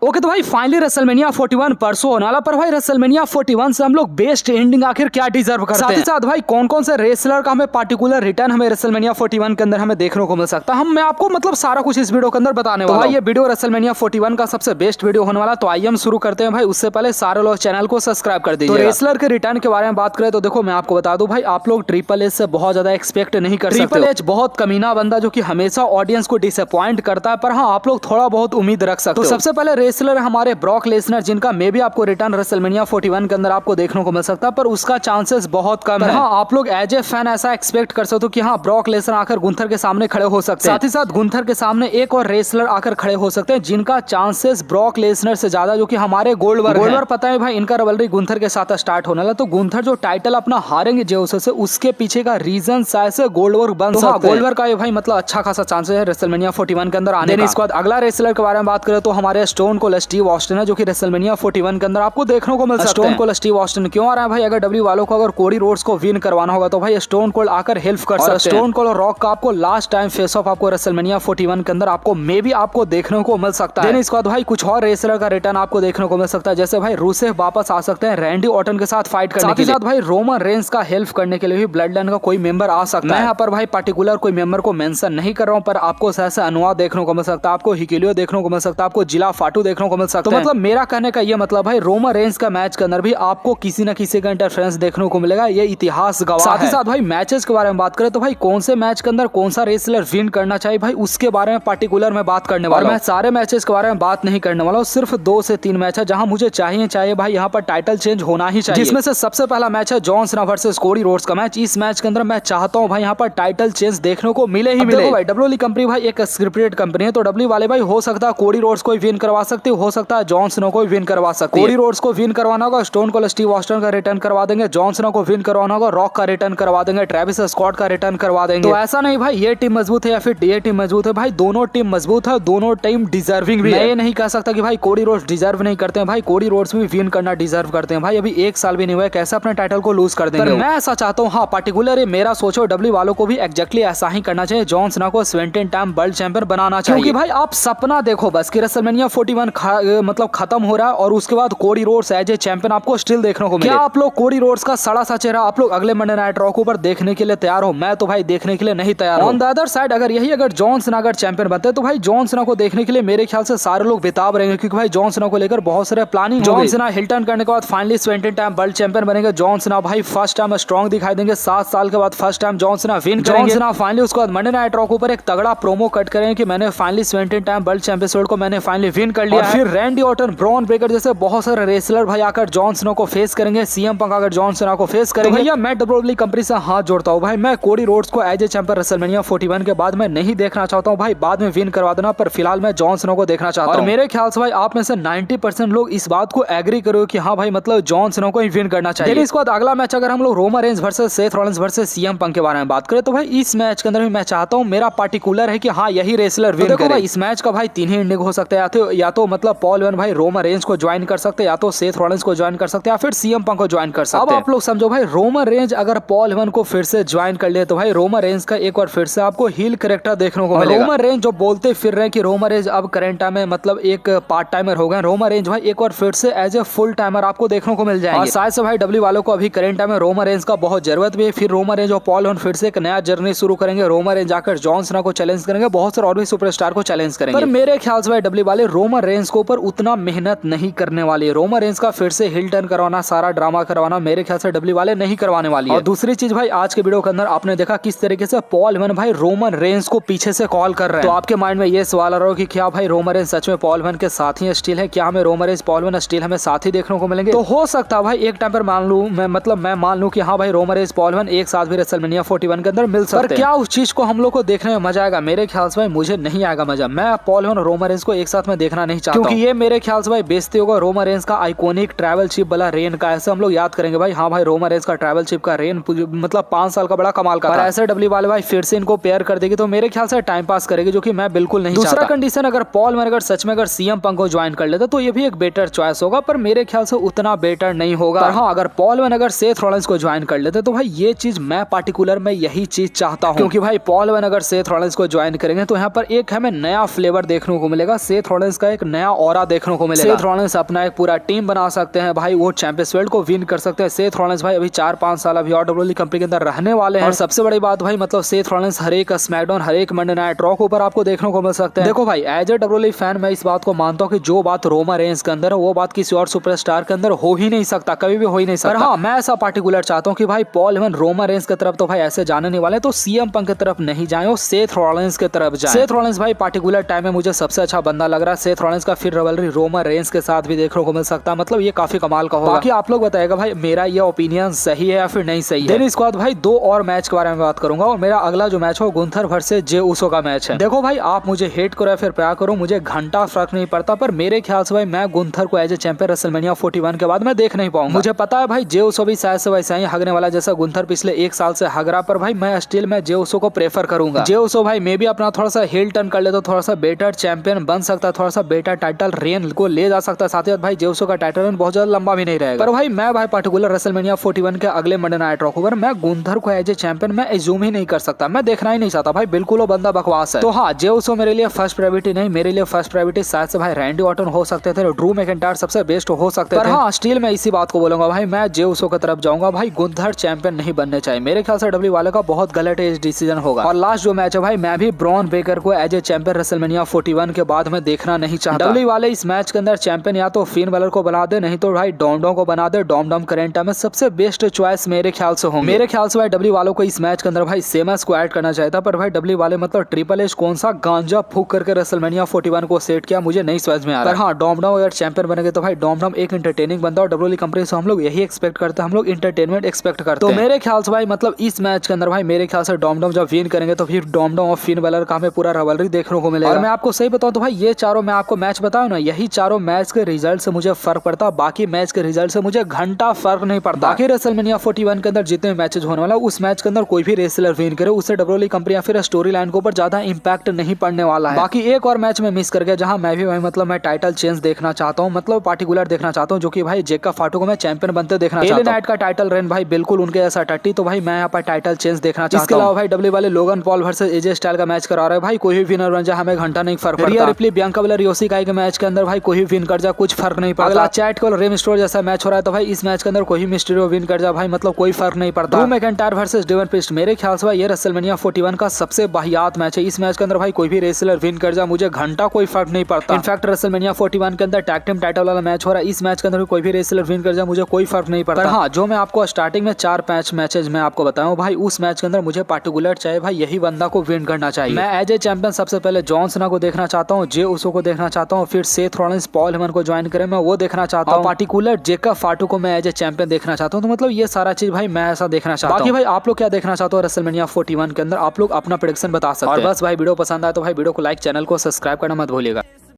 Okay तो भाई finally WrestleMania 41 परसों होने वाला, पर भाई रेसलमेनिया 41 से हम लोग बेस्ट एंडिंग आखिर क्या डिजर्व करते हैं, साथ ही साथ भाई कौन कौन से रेसलर का हमें पार्टिकुलर रिटर्न हमें रेसलमेनिया 41 के अंदर हमें देखने को मिल सकता है, मैं आपको मतलब सारा कुछ इस वीडियो के अंदर बताने वाला हूं। भाई ये वीडियो रेसलमेनिया 41 का सबसे बेस्ट वीडियो होने वाला, तो आइए हम शुरू करते हैं। भाई उससे पहले सारे लोग चैनल को सब्सक्राइब कर दीजिए। तो रेसलर के रिटर्न के बारे में बात करें तो देखो मैं आपको बता दूं भाई, आप लोग ट्रिपल एच से बहुत ज्यादा एक्सपेक्ट नहीं कर सकते। ट्रिपल एच बहुत कमीना बंदा जो कि हमेशा ऑडियंस को डिसअपॉइंट करता है, पर हाँ आप लोग थोड़ा बहुत उम्मीद रख सकते हो। तो सबसे पहले रेसलर हमारे ब्रॉक लेसनर, जिनका मे भी आपको रिटर्न रेसलमेनिया 41 के अंदर आपको देखने को मिल सकता है, पर उसका चांसेस बहुत कम है। हाँ आप लोग एज ए फैन ऐसा एक्सपेक्ट कर सकते हो कि हाँ ब्रॉक लेसनर आकर गुंथर के सामने खड़े हो सकते हैं, साथ ही साथ गुंथर के सामने एक और रेसलर आकर खड़े हो सकते हैं जिनका चांसेस ब्रॉक लेसनर से ज्यादा, जो कि हमारे गोल्डबर्ग पता है भाई इनका रवलरी गुंथर के साथ स्टार्ट होने वाला। तो गुंथर जो टाइटल अपना हारेंगे जेउस से, उसके पीछे का रीजन शायद से गोल्डबर्ग बन सकता है। गोल्डबर्ग का ये भाई मतलब अच्छा खासा चांसेस है रेसलमेनिया 41 के अंदर आने का। इसके बाद अगला रेसलर के बारे में बात करें तो हमारे स्टोन कोल्ड स्टीव ऑस्टिन है, जो कि रेसलमेनिया 41 के अंदर आपको देखने को मिल सकता है। स्टोन कोल्ड स्टीव ऑस्टिन क्यों आ रहा है भाई, अगर डब्ल्यू वालों को अगर कोडी रोड्स को विन करवाना होगा तो भाई स्टोन कोल्ड आकर हेल्प कर सकते हैं। स्टोन कोल्ड और रॉक का आपको लास्ट टाइम फेस ऑफ आपको रेसलमेनिया 41 के अंदर आपको मे भी आपको देखने को मिल सकता है। इसके बाद भाई कुछ और रेसलर का रिटर्न आपको देखने को मिल सकता है, जैसे भाई रूसेफ वापस आ सकते हैं रैंडी ऑर्टन के साथ फाइट करने के लिए, साथ भाई रोमन रेंस का हेल्प करने के लिए भी ब्लड लाइन का कोई मेंबर आ सकता है। यहाँ पर भाई पार्टिकुलर कोई मेंबर को मेंशन नहीं कर रहा हूँ, पर आपको ऐसे अनुवाद देखने को मिल सकता है, आपको हिकिलियो देखने को मिल सकता है, आपको जिला फाटू देखने को मिल सकता है। तो मतलब मेरा कहने का ये मतलब भाई रोमन रेंस का मैच के अंदर भी आपको किसी न किसी का इंटरफेरेंस देखने को मिलेगा, ये इतिहास गवाह है। साथ ही साथ भाई मैचेस के बारे में बात करें तो भाई कौन से मैच के अंदर कौन सा रेसलर विन करना चाहिए भाई उसके बारे में पार्टिकुलर मैं बात करने वाला हूं। मैं सारे मैचेस के बारे में बात नहीं करने वाला हूं, सिर्फ 2 से 3 मैच है जहां मुझे चाहिए भाई यहाँ पर टाइटल चेंज होना ही चाहिए, जिसमें से सबसे पहला मैच है John Cena versus Cody Rhodes का मैच। इस मैच के अंदर मैं चाहता हूँ भाई यहाँ पर टाइटल चेंज देखने को मिले ही मिले। भाई डब्ल्यूडब्ल्यूई कंपनी भाई एक स्क्रिप्टेड कंपनी है, तो डब्ल्यू वाले भाई हो सकता है कोडी रोड्स को विन करवा सकते हो सकता है जॉन सीना को विन करवा सकते हैं। कोडी रोड्स को विन करवाना होगा, स्टोन कोल्ड स्टीव ऑस्टिन का रिटर्न करवा देंगे, जॉन सीना को विन करवाना होगा, रॉक का रिटर्न करवा देंगे, ट्रेविस स्कॉट का रिटर्न करवा देंगे। तो ऐसा नहीं भाई ये टीम मजबूत है या फिर ये टीम मजबूत है, भाई दोनों टीम मजबूत है, दोनों टीम डिजर्विंग भी है। मैं ये नहीं कह सकता कि भाई कोडी रोड्स डिजर्व नहीं करते हैं, भाई कोडी रोड्स भी विन करना डिजर्व करते हैं। भाई अभी 1 साल भी नहीं हुआ है, कैसे अपने टाइटल को लूज कर देंगे। मैं ऐसा चाहता हूँ, हाँ पार्टिकुलर मेरा सोचो डब्ल्यू वालों को भी एग्जैक्टली ऐसा ही करना चाहिए, जॉन सीना को 17 टाइम वर्ल्ड चैंपियन बनाना चाहिए। क्योंकि भाई आप सपना देखो बस कि रेसलमेनिया 41 मतलब खत्म हो रहा है और उसके बाद Cody Rhodes as a champion आपको स्टिल देखने को मिले। क्या आप लोग कोडी रोड्स का सड़ा सा चेहरा आप लोग अगले मंडे नाइट रॉ पर देखने के लिए तैयार हो? मैं तो भाई देखने के लिए नहीं तैयार हूं। ऑन द अदर साइड अगर जॉन सीना अगर चैंपियन बनते तो भाई जॉन सीना को देखने के लिए मेरे ख्याल से सारे लोग बेताब रहेंगे, क्योंकि भाई जॉन सीना को लेकर बहुत सारे प्लानिंग। जॉन सीना हिल्टन करने के बाद फाइनली 17 टाइम वर्ल्ड चैंपियन बनेंगे। जॉन सीना भाई फर्स्ट टाइम स्ट्रॉन्ग दिखाई देंगे, 7 साल के बाद first time John Cena win करेंगे। जॉन सीना फाइनली उसके बाद मंडे नाइट रॉ पर एक तगड़ा प्रोमो कट करेंगे कि मैंने फाइनली 17 टाइम वर्ल्ड चैंपियनशिप को मैंने फाइनली विन कर लिया। फिर रैंडी ऑर्टन, ब्रॉन ब्रेकर जैसे बहुत सारे रेसलर भाई आकर जॉन सीना को फेस करेंगे, सीएम पंक आकर जॉन सीना को फेस करेंगे। भैया मैं डब्ल्यूडब्ल्यूई कंपनी से हाथ जोड़ता हूं भाई, मैं कोडी रोड्स को एज ए चैंपियन रेसलमेनिया 41 के बाद मैं नहीं देखना चाहता हूं भाई, बाद में विन करवा देना, पर फिलहाल मैं जॉन सीना को देखना चाहता हूं। और मेरे ख्याल से भाई आप में से 90% लोग इस बात को एग्री करो कि हाँ भाई मतलब जॉन सीना को ही विन करना चाहिए। इसके बाद अगला मैच अगर हम लोग Roman Reigns versus Seth Rollins versus CM Punk के बारे में बात करें तो भाई इस मैच के अंदर भी मैं चाहता हूं, मेरा पार्टिकुलर है कि हाँ यही रेसलर विन करे। भाई इस मैच का भाई 3 ही एंडिंग हो सकता है, या तो मतलब पॉल वेन भाई रोमन रेंस को ज्वाइन कर सकते हैं, या तो सेथ रॉलिंस को ज्वाइन कर सकते हैं, या फिर सीएम पंक को ज्वाइन कर सकते हैं। अब आप लोग समझो भाई रोमन रेंस अगर पॉल वेन को फिर से ज्वाइन कर ले तो भाई रोमन रेंस का एक बार फिर से आपको हील कैरेक्टर देखने को मिलेगा। रोमन रेंस जो बोलते फिर रहे हैं कि रोमन रेंस अब करंट टाइम में मतलब एक पार्ट टाइमर हो गए, रोमन रेंस भाई एक बार फिर से एज ए फुल टाइमर आपको देखने को मिल जाएंगे। और शायद से भाई डब्ल्यू वालों को अभी करंट टाइम में रोमन रेंस का बहुत जरूरत भी है। फिर रोमन रेंस और पॉल वेन फिर से एक नया जर्नी शुरू करेंगे, रोमन रेंस जाकर जॉन सीना को चैलेंज करेंगे, बहुत सारे और भी सुपरस्टार को चैलेंज करेंगे। पर मेरे ख्याल से भाई डब्ल्यू वाले रोमन रेंस के ऊपर उतना मेहनत नहीं करने वाली है। रोमन रेंस का फिर से हिल टर्न करवाना, सारा ड्रामा करवाना मेरे ख्याल से डब्ल्यू वाले नहीं करवाने वाली है। और दूसरी चीज भाई आज के वीडियो के अंदर आपने देखा किस तरीके से पॉल वेन भाई रोमन रेंस को पीछे से कॉल कर रहे हैं। तो आपके माइंड में ये सवाल आ रहा हो कि क्या भाई रोमन रेंस सच में पॉल वेन के साथ ही स्टील है? क्या हमें Roman Reigns Paul when steel हमें साथ ही देखने को मिलेंगे? तो हो सकता है भाई एक टाइम पर मान लूं मैं मान लूं कि हाँ भाई रोमन रेंस पॉल वेन एक साथ भी रेसलमेनिया 41 के अंदर मिल सकते हैं। पर क्या उस चीज को हम लोग को देखने में मजा आएगा? मेरे ख्याल से भाई मुझे नहीं आएगा मजा। मैं पॉल वेन और रोमन रेंस को एक साथ में देखना नहीं चाहता, क्योंकि ये मेरे ख्याल से भाई बेइज्जती होगा रोमन रेंस का आइकॉनिक ट्रैवल शिप वाला रेन का। ऐसे हम लोग याद करेंगे भाई हाँ भाई रोमन रेंस का ट्रैवल शिप का रेन मतलब 5 साल का बड़ा कमाल का था। ऐसे डब्ल्यू वाले भाई फिर से इनको पेयर कर देगी तो मेरे ख्याल से टाइम पास करेगी, जो कि मैं बिल्कुल नहीं चाहता। दूसरा कंडीशन अगर पॉल वेन अगर सच में अगर सीएम पंक को ज्वाइन कर लेता तो ये भी एक बेटर चॉइस होगा, पर मेरे ख्याल से उतना बेटर नहीं होगा। पर हाँ अगर पॉल वेन अगर सेथ रॉलिंस को ज्वाइन कर लेते तो भाई ये चीज मैं पार्टिकुलर में यही चीज चाहता हूँ, क्योंकि भाई पॉल वेन अगर सेथ रॉलिंस को ज्वाइन करेंगे तो यहाँ पर एक हमें नया फ्लेवर देखने को मिलेगा। सेथ रॉलिंस का एक नया ऑरा देखने को मिलेगा। सेथ रॉलिंस अपना एक पूरा टीम बना सकते हैं भाई, वो चैंपियंस वर्ल्ड को विन कर सकते हैं। सेथ रॉलिंस भाई अभी 4-5 साल अभी WWE कंपनी के अंदर रहने वाले हैं। और सबसे बड़ी बात भाई मतलब सेथ रॉलिंस हर एक स्मैकडाउन, हर एक मंडे नाइट रॉ के ऊपर आपको देखने को मिल सकते हैं। देखो भाई एज ए WWE फैन मैं इस बात को मानता हूँ कि जो बात रोमन रेंस के अंदर है वो बात किसी और सुपरस्टार के अंदर हो ही नहीं सकता, कभी भी हो ही नहीं सकता। हाँ मैं ऐसा पार्टिकुलर चाहता हूँ कि भाई पॉल हेमन रोमन रेंस की तरफ तो भाई ऐसे जाने नहीं वाले, तो CM पंक की तरफ नहीं जाए और सेथ रॉलिंस की तरफ जाए। सेथ रॉलिंस भाई पार्टिकुलर टाइम में मुझे सबसे अच्छा बंदा लग रहा है। सेथ रॉलिंस का फिर रिवलरी रोमन रेंस के साथ भी देखने को मिल सकता है, मतलब ये काफी कमाल का होगा। बाकी आप लोग बताएगा भाई मेरा ये ओपिनियन सही है या फिर नहीं सही है। देन इसके बाद भाई 2 और मैच के बारे में बात करूंगा और मेरा अगला जो मैच हो गुंथर वर्सेस जे उसो का मैच है। देखो भाई आप मुझे हेट करो या फिर प्यार करो, मुझे घंटा फर्क नहीं पड़ता, पर मेरे ख्याल से भाई मैं गुंथर को एज ए चैंपियन रेसलमेनिया 41 के बाद मैं देख नहीं पाऊंगा। मुझे पता है भाई जे उसो भी शायद से वैसा ही हगने वाला जैसा गुंथर पिछले 1 साल से हग रहा, पर भाई मैं स्टिल मैं जे उसो को प्रेफर करूंगा। जे उसो भाई मे भी अपना थोड़ा सा हिल टर्न कर ले तो थोड़ा सा बेटर चैंपियन बन सकता है, थोड़ा सा बेटर टाइटल रेन को ले जा सकता है। साथ ही भाई जे उसो का टाइटल रेन बहुत ज्यादा लंबा भी नहीं रहेगा। पर भाई मैं भाई पार्टिकुलर रेसलमेनिया 41 के अगले मंडे नाइट रॉ पर मैं गुंथर को एज ए चैंपियन मैं एज्यूम ही नहीं कर सकता, मैं देखना ही नहीं चाहता भाई, बिल्कुल वो बंदा बकवास है। तो हाँ जे उसो मेरे लिए फर्स्ट प्रायोरिटी नहीं, मेरे लिए फर्स्ट प्रायोरिटी शायद से भाई रैंडी ऑर्टन हो सकते थे, ड्रू मैकिंटायर सबसे बेस्ट हो सकते थे। हाँ स्टिल मैं इसी बात को बोलूंगा भाई मैं जे उसो की तरफ जाऊंगा भाई, गुंथर चैंपियन नहीं बनने चाहिए। मेरे ख्याल से डब्ल्यू वाले का बहुत गलत डिसीजन होगा। और लास्ट जो मैच है भाई मैं भी ब्रॉन बेकर को एज ए चैंपियन रेसलमेनिया 41 के बाद में देखना नहीं चाहता। डब्ल्यू वाले इस मैच के अंदर चैंपियन या तो फिन बैलर को बना दे, नहीं तो भाई डॉमडॉम को बना दे। डॉमडॉम करंट टाइम में सबसे बेस्ट चॉइस मेरे ख्याल से होंगे। मेरे ख्याल से भाई डब्ल्यू वालों को इस मैच के अंदर भाई सेमस को ऐड करना चाहिए था, पर भाई डब्ल्यू वाले मतलब ट्रिपल एच कौन सा गांजा फूक करके रेसलमेनिया 41 को सेट किया मुझे नहीं समझ में आ रहा। पर हाँ डॉमडॉम अगर चैंपियन बनेंगे तो भाई डॉमडॉम एक एंटरटेनिंग बंदा और डब्ल्यू कंपनी से हम लोग यही एक्सपेक्ट करते हैं, हम लोग इंटरटेनमेंट एक्सपेक्ट करते हैं। तो मेरे ख्याल से भाई मतलब इस मैच के अंदर भाई मेरे ख्याल से डॉमडॉम जब विन करेंगे तो फिर डॉमडॉम और फिन बैलर का हमें पूरा रिवलरी देखने को मिलेगा। और मैं आपको सही बताऊं तो भाई ये चारों मैं आपको मैच बताऊं ना, यही चारों मैच के रिजल्ट से मुझे फर्क पड़ता, बाकी मैच के रिजल्ट से मुझे घंटा फर्क नहीं पड़ता। बाकी रेसलमेनिया 41 के अंदर जितने मैचेस होने वाला उस मैच के अंदर कोई भी रेसलर विन करे उससे डब्ल्यूडब्ल्यूई कंपनी या फिर स्टोरी लाइन के ऊपर ज्यादा इंपैक्ट नहीं पड़ने वाला है। बाकी एक और मैच में मिस कर गया जहां मैं भी भाई मतलब मैं टाइटल चेंज देखना चाहता हूं, मतलब पार्टिकुलर देखना चाहता हूं, जो कि भाई जेका फाटो को मैं चैंपियन बनते देखना चाहता हूं। नाइट का टाइटल रेन भाई बिल्कुल उनके जैसा टट्टी, तो भाई मैं यहाँ पर टाइटल चेंज देखना चाहता हूं। इसके अलावा भाई डब्ल्यू वाले लोगन पॉल वर्सेस एजे स्टाइल का मैच करा रहे हैं भाई, कोई भी विनर बन जाए हमें घंटा नहीं फर्क पड़ता। रिया रिप्ली बियांका बेलर योशी काई के मैच के अंदर भाई कोई भी विन कर जाए कुछ फर्क नहीं पड़ता। अगला चैट कॉल रेम स्टोर जैसा मैच हो रहा है तो भाई इस मैच के अंदर कोई मिस्टीरियो विन कर जाए भाई मतलब कोई फर्क नहीं पड़ता। Drew McIntyre versus Devon Priest मेरे ख्याल से भाई ये रेसलमेनिया 41 का सबसे बाहियात मैच है। इस मैच के अंदर भाई कोई भी रेसलर विन कर जाए मुझे घंटा कोई फर्क नहीं पड़ता। इनफैक्ट रेसलमेनिया 41 के अंदर टैग टीम टाइटल वाला मैच हो रहा है, इस मैच के अंदर कोई भी रेसलर विन कर जाए मुझे कोई फर्क नहीं पड़ता। हाँ जो मैं आपको स्टार्टिंग में 4-5 मैचेस मैं आपको बताऊं भाई उस मैच के अंदर मुझे पार्टिकुलर चाहिए भाई यही बंदा को विन करना चाहिए। मैं एज ए चैंपियन सबसे पहले जॉन सीना को देखना चाहता हूँ, जे उसो को देखना चाहता हूँ, फिर सेथ रॉलिंस पॉल हेमन को ज्वाइन करे मैं वो देखना चाहता हूँ, पार्टिकुलर जेका फाटो को मैं एज ए चैंपियन देखना चाहता हूँ। तो मतलब ये सारा चीज भाई मैं ऐसा देखना चाहता हूँ। बाकी भाई आप लोग क्या देखना चाहते हो रेसलमेनिया 41 के अंदर, आप लोग अपना प्रेडिक्शन बता सकते हैं। और बस भाई वीडियो पसंद आए तो भाई वीडियो को लाइक, चैनल को सब्सक्राइब करना मत भूलिएगा।